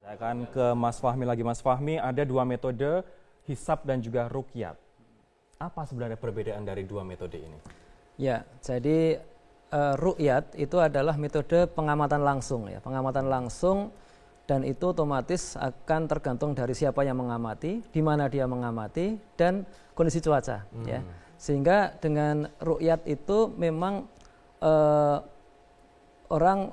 Saya akan ke Mas Fahmi lagi. Mas Fahmi, ada dua metode, hisab dan juga ruqyat. Apa sebenarnya perbedaan dari dua metode ini? Ya, jadi ruqyat itu adalah metode pengamatan langsung ya, pengamatan langsung, dan itu otomatis akan tergantung dari siapa yang mengamati, di mana dia mengamati, dan kondisi cuaca ya. Sehingga dengan ruqyat itu memang orang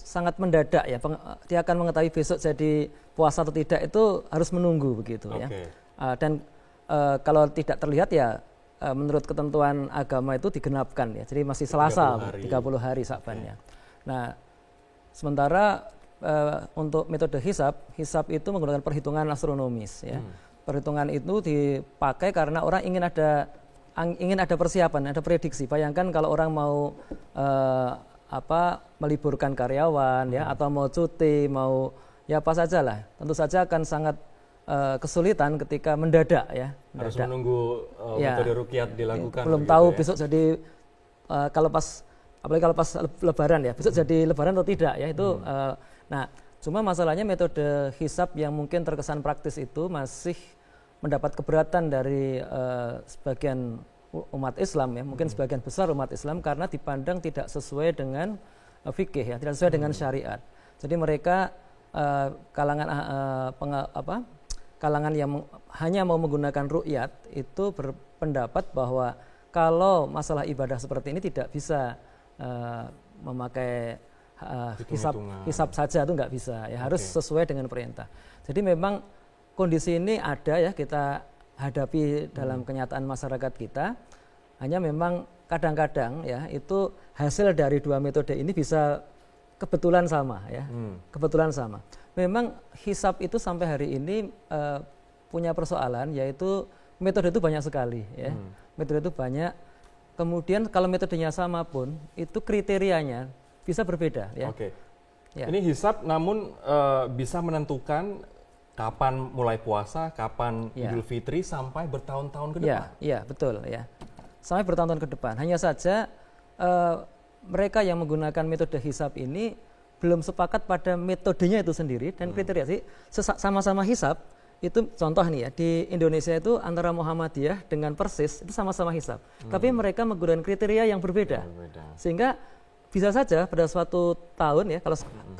sangat mendadak ya, dia akan mengetahui besok jadi puasa atau tidak itu harus menunggu begitu ya. Dan kalau tidak terlihat ya menurut ketentuan agama itu digenapkan ya, jadi masih Selasa 30 hari Sa'bannya. Nah, sementara untuk metode hisab itu menggunakan perhitungan astronomis ya. Perhitungan itu dipakai karena orang ingin ada persiapan, ada prediksi. Bayangkan kalau orang mau meliburkan karyawan ya, atau mau cuti, mau ya apa saja lah, tentu saja akan sangat kesulitan ketika mendadak ya. Harus menunggu metode ruqyat dilakukan. Belum tahu ya, besok jadi apalagi kalau pas Lebaran ya, besok jadi Lebaran atau tidak ya itu. Nah, cuma masalahnya metode hisab yang mungkin terkesan praktis itu masih mendapat keberatan dari sebagian umat Islam ya, mungkin sebagian besar umat Islam, karena dipandang tidak sesuai dengan fikih ya, tidak sesuai dengan syariat. Jadi mereka kalangan yang hanya mau menggunakan ruqyat itu berpendapat bahwa kalau masalah ibadah seperti ini tidak bisa memakai hisab saja, itu nggak bisa ya, harus sesuai dengan perintah. Jadi memang kondisi ini ada ya, kita hadapi dalam kenyataan masyarakat kita. Hanya memang kadang-kadang ya itu hasil dari dua metode ini bisa kebetulan sama ya, kebetulan sama. Memang hisab itu sampai hari ini punya persoalan, yaitu metode itu banyak sekali ya, metode itu banyak. Kemudian kalau metodenya sama pun itu kriterianya bisa berbeda ya. Ya. Ini hisab namun bisa menentukan kapan mulai puasa, kapan Idul Fitri sampai bertahun-tahun ke depan. Iya, betul ya. Sampai bertahun-tahun ke depan. Hanya saja mereka yang menggunakan metode hisab ini belum sepakat pada metodenya itu sendiri dan kriteria. Sih sama-sama hisab itu, contoh nih ya, di Indonesia itu antara Muhammadiyah dengan Persis itu sama-sama hisab. Tapi mereka menggunakan kriteria yang berbeda. Sehingga bisa saja pada suatu tahun ya, kalau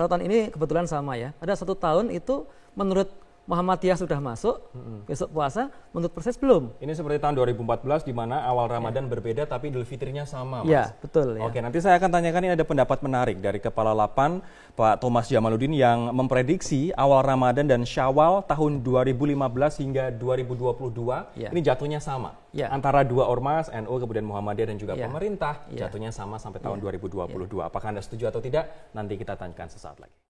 tahun ini kebetulan sama ya, pada suatu tahun itu menurut Muhammadiyah sudah masuk, besok puasa, menurut Persis belum. Ini seperti tahun 2014 di mana awal Ramadan berbeda tapi Idul Fitrinya sama, Mas. Iya, betul ya. Oke, nanti saya akan tanyakan, ini ada pendapat menarik dari Kepala Lapan Pak Thomas Jamaluddin yang memprediksi awal Ramadan dan Syawal tahun 2015 hingga 2022 ini jatuhnya sama. Antara dua ormas, NU kemudian Muhammadiyah dan juga pemerintah, jatuhnya sama sampai tahun 2022. Apakah Anda setuju atau tidak? Nanti kita tanyakan sesaat lagi.